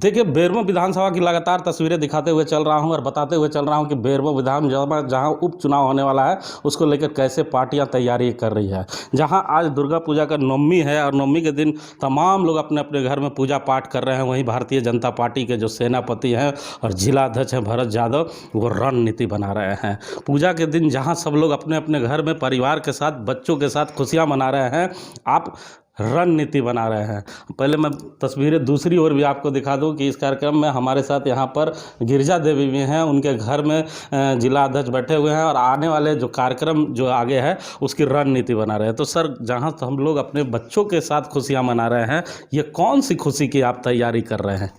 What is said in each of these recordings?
देखिए, बेरमो विधानसभा की लगातार तस्वीरें दिखाते हुए चल रहा हूं और बताते हुए चल रहा हूं कि बेरमो विधानसभा जहां उपचुनाव होने वाला है उसको लेकर कैसे पार्टियां तैयारी कर रही है। जहां आज दुर्गा पूजा का नवमी है और नवमी के दिन तमाम लोग अपने अपने घर में पूजा पाठ कर रहे हैं। वहीं भारतीय जनता पार्टी के जो सेनापति हैं और जिला अध्यक्ष हैं भरत यादव, वो रणनीति बना रहे हैं। पूजा के दिन जहाँ सब लोग अपने अपने घर में परिवार के साथ, बच्चों के साथ खुशियाँ मना रहे हैं, आप रणनीति बना रहे हैं। पहले मैं तस्वीरें दूसरी ओर भी आपको दिखा दूं कि इस कार्यक्रम में हमारे साथ यहाँ पर गिरिजा देवी भी हैं। उनके घर में जिला अध्यक्ष बैठे हुए हैं और आने वाले जो कार्यक्रम जो आगे है उसकी रणनीति बना रहे हैं। तो सर, जहाँ हम लोग अपने बच्चों के साथ खुशियाँ मना रहे हैं, ये कौन सी खुशी की आप तैयारी कर रहे हैं?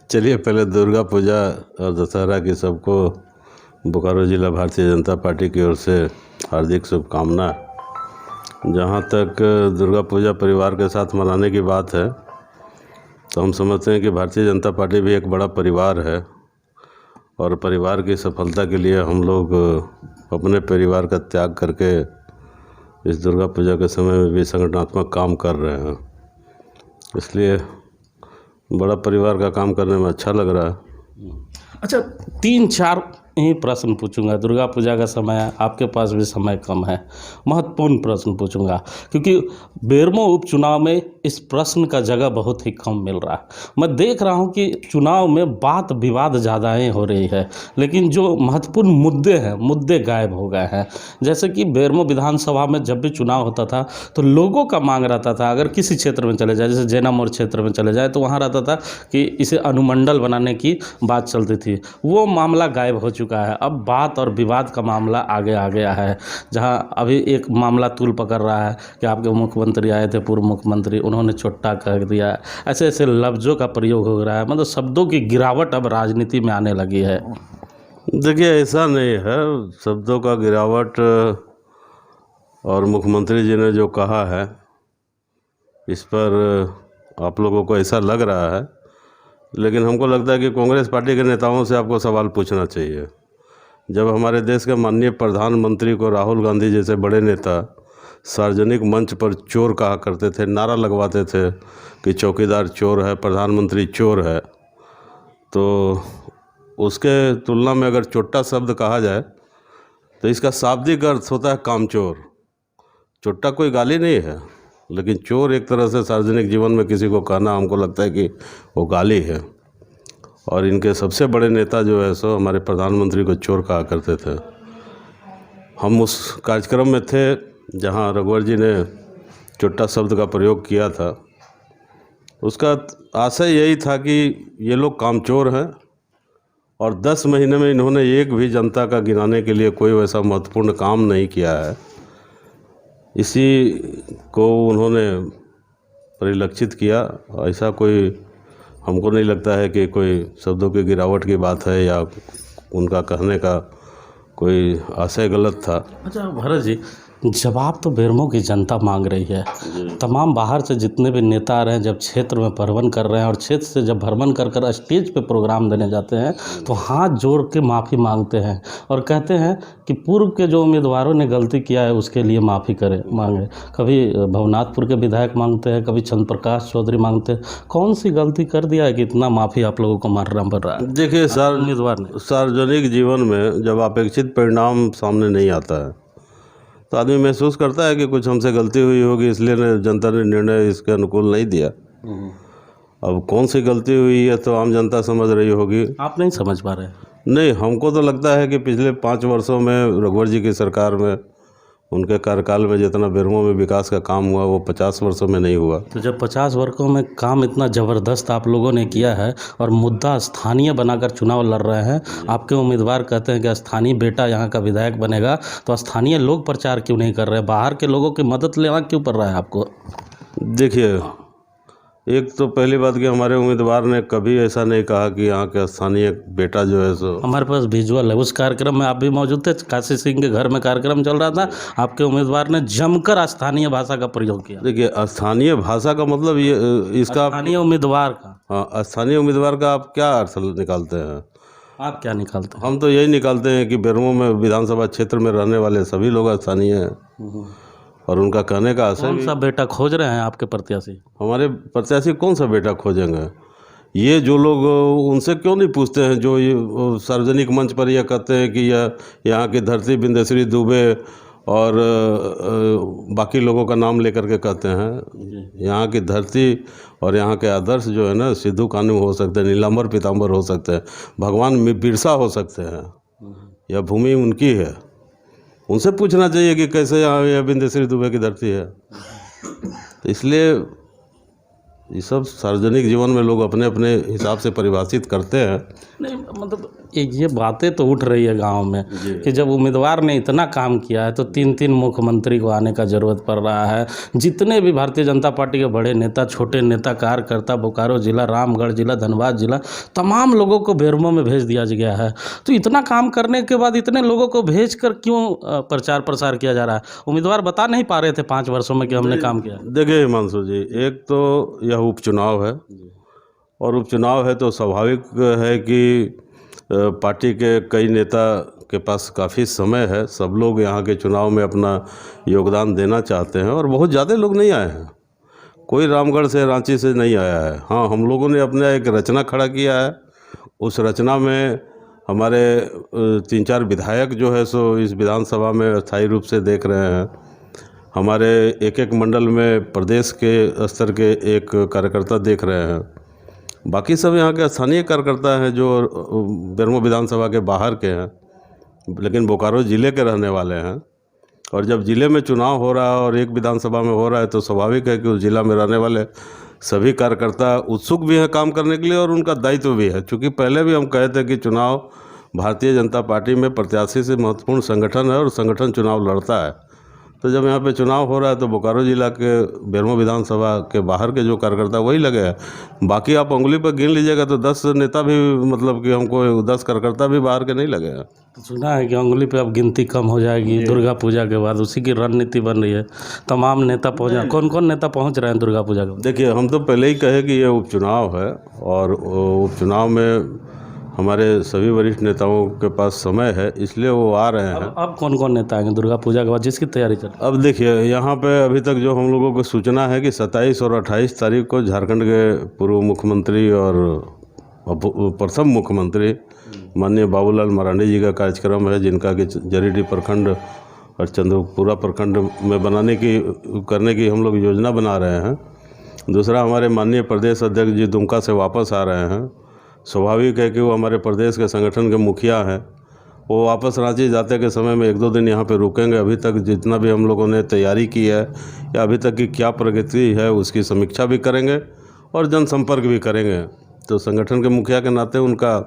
चलिए, पहले दुर्गा पूजा और दशहरा की सबको बोकारो जिला भारतीय जनता पार्टी की ओर से हार्दिक शुभकामना। जहाँ तक दुर्गा पूजा परिवार के साथ मनाने की बात है, तो हम समझते हैं कि भारतीय जनता पार्टी भी एक बड़ा परिवार है और परिवार की सफलता के लिए हम लोग अपने परिवार का त्याग करके इस दुर्गा पूजा के समय में भी संगठनात्मक काम कर रहे हैं। इसलिए बड़ा परिवार का काम करने में अच्छा लग रहा है। अच्छा, 3-4 ही प्रश्न पूछूंगा। दुर्गा पूजा का समय है, आपके पास भी समय कम है। महत्वपूर्ण प्रश्न पूछूंगा क्योंकि बेरमो उपचुनाव में इस प्रश्न का जगह बहुत ही कम मिल रहा है। मैं देख रहा हूं कि चुनाव में बात विवाद ज़्यादा ही हो रही है, लेकिन जो महत्वपूर्ण मुद्दे गायब हो गए हैं। जैसे कि बेरमो विधानसभा में जब भी चुनाव होता था तो लोगों का मांग रहता था, अगर किसी क्षेत्र में चले जाए, जैसे जैना मोड़ क्षेत्र में चले जाए, तो वहाँ रहता था कि इसे अनुमंडल बनाने की बात चलती थी। वो मामला गायब हो चुका है। अब बात और विवाद का मामला आगे आ गया है, जहां अभी एक मामला तूल पकड़ रहा है कि आपके मुख्यमंत्री आए थे, पूर्व मुख्यमंत्री, उन्होंने छोटा कर दिया। ऐसे ऐसे लफ्ज़ों का प्रयोग हो रहा है, मतलब शब्दों की गिरावट अब राजनीति में आने लगी है। देखिए, ऐसा नहीं है शब्दों का गिरावट, और मुख्यमंत्री जी ने जो कहा है इस पर आप लोगों को ऐसा लग रहा है, लेकिन हमको लगता है कि कांग्रेस पार्टी के नेताओं से आपको सवाल पूछना चाहिए। जब हमारे देश के माननीय प्रधानमंत्री को राहुल गांधी जैसे बड़े नेता सार्वजनिक मंच पर चोर कहा करते थे, नारा लगवाते थे कि चौकीदार चोर है, प्रधानमंत्री चोर है, तो उसके तुलना में अगर चोट्टा शब्द कहा जाए तो इसका शाब्दिक अर्थ होता है कामचोर। चोट्टा कोई गाली नहीं है, लेकिन चोर एक तरह से सार्वजनिक जीवन में किसी को कहना, हमको लगता है कि वो गाली है। और इनके सबसे बड़े नेता जो है सो हमारे प्रधानमंत्री को चोर कहा करते थे। हम उस कार्यक्रम में थे जहां रघुवर जी ने चोट्टा शब्द का प्रयोग किया था। उसका आशय यही था कि ये लोग कामचोर हैं और 10 महीने में इन्होंने एक भी जनता का गिनाने के लिए कोई वैसा महत्वपूर्ण काम नहीं किया है। इसी को उन्होंने परिलक्षित किया। ऐसा कोई हमको नहीं लगता है कि कोई शब्दों की गिरावट की बात है या उनका कहने का कोई आशय गलत था। अच्छा भरत जी, जवाब तो बेरमो की जनता मांग रही है। तमाम बाहर से जितने भी नेता आ रहे हैं, जब क्षेत्र में भ्रमण कर रहे हैं और क्षेत्र से जब भ्रमण कर कर स्टेज पे प्रोग्राम देने जाते हैं तो हाथ जोड़ के माफ़ी मांगते हैं और कहते हैं कि पूर्व के जो उम्मीदवारों ने गलती किया है उसके लिए माफ़ी मांगे। कभी भवनाथपुर के विधायक मांगते हैं, कभी चंद्र प्रकाश चौधरी मांगते हैं। कौन सी गलती कर दिया है कि इतना माफ़ी आप लोगों को मारना पड़ रहा है? देखिए, उम्मीदवार ने सार्वजनिक जीवन में जब अपेक्षित परिणाम सामने नहीं आता है तो आदमी महसूस करता है कि कुछ हमसे गलती हुई होगी, इसलिए जनता ने निर्णय इसके अनुकूल नहीं दिया। अब कौन सी गलती हुई है तो आम जनता समझ रही होगी। आप नहीं समझ पा रहे? नहीं, हमको तो लगता है कि पिछले 5 वर्षों में रघुवर जी की सरकार में, उनके कार्यकाल में जितना बेरमो में विकास का काम हुआ वो 50 वर्षों में नहीं हुआ। तो जब 50 वर्षों में काम इतना ज़बरदस्त आप लोगों ने किया है और मुद्दा स्थानीय बनाकर चुनाव लड़ रहे हैं, आपके उम्मीदवार कहते हैं कि स्थानीय बेटा यहाँ का विधायक बनेगा, तो स्थानीय लोग प्रचार क्यों नहीं कर रहे? बाहर के लोगों की मदद लेना क्यों पड़ रहा है आपको? देखिए, एक तो पहली बात कि हमारे उम्मीदवार ने कभी ऐसा नहीं कहा कि यहाँ के स्थानीय बेटा जो है सो। हमारे पास विजुअल है, उस कार्यक्रम में आप भी मौजूद थे। काशी सिंह के घर में कार्यक्रम चल रहा था, आपके उम्मीदवार ने जमकर स्थानीय भाषा का प्रयोग किया। देखिए, स्थानीय भाषा का मतलब ये इसका स्थानीय उम्मीदवार का, हाँ, स्थानीय उम्मीदवार का आप क्या अर्थ निकालते हैं? आप क्या निकालते हैं? हम तो यही निकालते हैं कि बेरमो में विधानसभा क्षेत्र में रहने वाले सभी लोग स्थानीय हैं और उनका कहने का असर कौन भी। सा बेटा खोज रहे हैं आपके प्रत्याशी? हमारे प्रत्याशी कौन सा बेटा खोजेंगे? ये जो लोग उनसे क्यों नहीं पूछते हैं जो ये सार्वजनिक मंच पर यह कहते हैं कि यह यहाँ की धरती बिंदेश्वरी दुबे और बाकी लोगों का नाम लेकर के कहते हैं। यहाँ की धरती और यहाँ के आदर्श जो है ना, सिद्धू कानू हो सकते हैं, नीलांबर पीतांबर हो सकते हैं, भगवान बिरसा हो सकते हैं। यह भूमि उनकी है, उनसे पूछना चाहिए कि कैसे यहाँ यह बिंदेश्वरी दुबे की धरती है। तो इसलिए ये सब सार्वजनिक जीवन में लोग अपने अपने हिसाब से परिभाषित करते हैं। नहीं मतलब ये बातें तो उठ रही है गांव में कि जब उम्मीदवार ने इतना काम किया है तो 3-3 मुख्यमंत्री को आने का ज़रूरत पड़ रहा है। जितने भी भारतीय जनता पार्टी के बड़े नेता, छोटे नेता, कार्यकर्ता, बोकारो जिला, रामगढ़ जिला, धनबाद जिला, तमाम लोगों को बेरमो में भेज दिया गया है। तो इतना काम करने के बाद इतने लोगों को भेज कर क्यों प्रचार प्रसार किया जा रहा है? उम्मीदवार बता नहीं पा रहे थे 5 वर्षों में कि हमने काम किया। देखिए हिमांशु जी, एक तो यह उपचुनाव है, और उपचुनाव है तो स्वाभाविक है कि पार्टी के कई नेता के पास काफ़ी समय है। सब लोग यहाँ के चुनाव में अपना योगदान देना चाहते हैं, और बहुत ज़्यादा लोग नहीं आए हैं। कोई रामगढ़ से, रांची से नहीं आया है। हाँ, हम लोगों ने अपना एक रचना खड़ा किया है। उस रचना में हमारे 3-4 विधायक जो है सो इस विधानसभा में अस्थायी रूप से देख रहे हैं। हमारे एक मंडल में प्रदेश के स्तर के एक कार्यकर्ता देख रहे हैं। बाकी सब यहाँ के स्थानीय कार्यकर्ता हैं जो बेरमो विधानसभा के बाहर के हैं, लेकिन बोकारो ज़िले के रहने वाले हैं। और जब ज़िले में चुनाव हो रहा है और एक विधानसभा में हो रहा है तो स्वाभाविक है कि उस ज़िला में रहने वाले सभी कार्यकर्ता उत्सुक भी हैं काम करने के लिए, और उनका दायित्व भी है। क्योंकि पहले भी हम कहे थे कि चुनाव भारतीय जनता पार्टी में प्रत्याशी से महत्वपूर्ण संगठन है, और संगठन चुनाव लड़ता है। तो जब यहाँ पे चुनाव हो रहा है तो बोकारो जिला के बेरमो विधानसभा के बाहर के जो कार्यकर्ता वही लगे हैं। बाकी आप उंगली पर गिन लीजिएगा तो 10 नेता भी, मतलब कि हमको 10 कार्यकर्ता भी बाहर के नहीं लगे हैं। तो सुना है कि उंगली पे अब गिनती कम हो जाएगी दुर्गा पूजा के बाद, उसी की रणनीति बन रही है। तमाम नेता पहुँच, कौन कौन नेता पहुँच रहे हैं दुर्गा पूजा के बाद? देखिए, हम तो पहले ही कहे कि ये उपचुनाव है, और उपचुनाव में हमारे सभी वरिष्ठ नेताओं के पास समय है, इसलिए वो आ रहे हैं। अब कौन कौन नेता आएंगे दुर्गा पूजा के बाद, जिसकी तैयारी चल रही है? अब देखिए, यहाँ पे अभी तक जो हम लोगों को सूचना है कि 27 और 28 तारीख को झारखंड के पूर्व मुख्यमंत्री और प्रथम मुख्यमंत्री माननीय बाबूलाल मरांडी जी का कार्यक्रम है, जिनका कि जरीडीह प्रखंड और चंद्रपुरा प्रखंड में करने की हम लोग योजना बना रहे हैं। दूसरा, हमारे माननीय प्रदेश अध्यक्ष जी दुमका से वापस आ रहे हैं। स्वाभाविक है कि वो हमारे प्रदेश के संगठन के मुखिया हैं। वो वापस रांची जाते के समय में 1-2 दिन यहाँ पे रुकेंगे। अभी तक जितना भी हम लोगों ने तैयारी की है या अभी तक की क्या प्रगति है उसकी समीक्षा भी करेंगे और जनसंपर्क भी करेंगे। तो संगठन के मुखिया के नाते उनका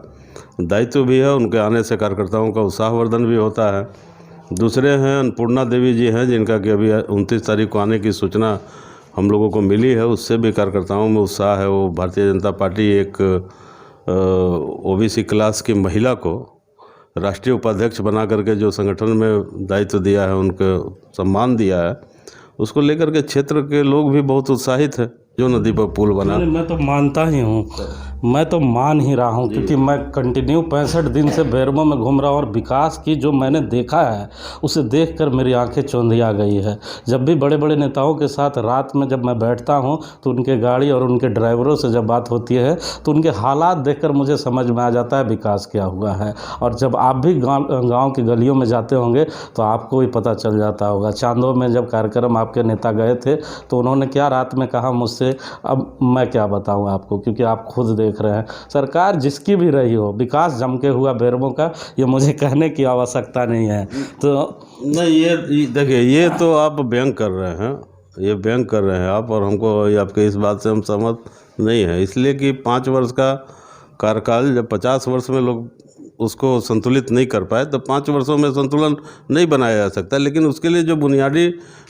दायित्व भी है, उनके आने से कार्यकर्ताओं का उत्साहवर्धन भी होता है। दूसरे हैं अन्नपूर्णा देवी जी हैं, जिनका कि अभी 29 तारीख को आने की सूचना हम लोगों को मिली है। उससे भी कार्यकर्ताओं में उत्साह है। वो भारतीय जनता पार्टी एक ओबीसी क्लास की महिला को राष्ट्रीय उपाध्यक्ष बना करके जो संगठन में दायित्व दिया है, उनको सम्मान दिया है, उसको लेकर के क्षेत्र के लोग भी बहुत उत्साहित हैं। जो नदी पर पुल बना, मैं तो मानता ही हूँ, मैं तो मान ही रहा हूँ, क्योंकि मैं कंटिन्यू 65 दिन से बेरमो में घूम रहा हूँ और विकास की जो मैंने देखा है उसे देखकर मेरी आंखें चौंधिया गई है। जब भी बड़े बड़े नेताओं के साथ रात में जब मैं बैठता हूँ तो उनके गाड़ी और उनके ड्राइवरों से जब बात होती है तो उनके हालात देखकर मुझे समझ में आ जाता है विकास क्या हुआ है। और जब आप भी गाँव की गलियों में जाते होंगे तो आपको भी पता चल जाता होगा। चांदो में जब कार्यक्रम आपके नेता गए थे तो उन्होंने क्या रात में कहा मुझसे, अब मैं क्या बताऊं आपको, क्योंकि आप खुद देख रहे हैं। सरकार जिसकी भी रही हो, विकास जम के हुआ बेरमो का, ये मुझे कहने की आवश्यकता नहीं है। तो नहीं, ये देखिए, ये तो आप व्यंग कर रहे हैं, ये व्यंग कर रहे हैं आप, और हमको ये आपके इस बात से हम सहमत नहीं है। इसलिए कि 5 वर्ष का कार्यकाल, जब 50 वर्ष में लोग उसको संतुलित नहीं कर पाए तो 5 वर्षों में संतुलन नहीं बनाया जा सकता। लेकिन उसके लिए जो बुनियादी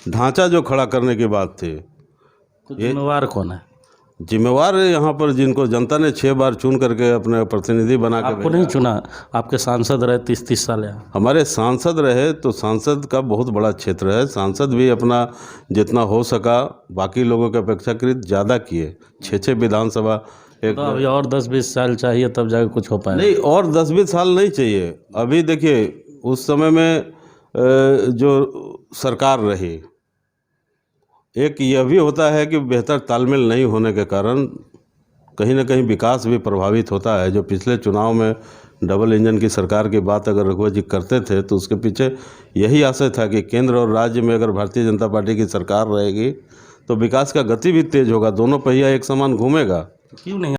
ढांचा जो खड़ा करने की बात थी, तो जिम्मेवार कौन है? जिम्मेवार यहाँ पर जिनको जनता ने 6 बार चुन करके अपने प्रतिनिधि बना के आपको नहीं चुना, आपके सांसद रहे 30-30 साल यहाँ। हमारे सांसद रहे, तो सांसद का बहुत बड़ा क्षेत्र है। सांसद भी अपना जितना हो सका बाकी लोगों के अपेक्षाकृत ज़्यादा किए। 6-6 विधानसभा एक, तो अभी और 10-20 साल चाहिए तब जाके कुछ हो पाए? नहीं, और 10-20 साल नहीं चाहिए। अभी देखिए, उस समय में जो सरकार रही एक यह भी होता है कि बेहतर तालमेल नहीं होने के कारण कहीं ना कहीं विकास भी प्रभावित होता है। जो पिछले चुनाव में डबल इंजन की सरकार की बात अगर रघुवर जी करते थे तो उसके पीछे यही आशय था कि केंद्र और राज्य में अगर भारतीय जनता पार्टी की सरकार रहेगी तो विकास का गति भी तेज होगा, दोनों पहिया एक समान घूमेगा। क्यों नहीं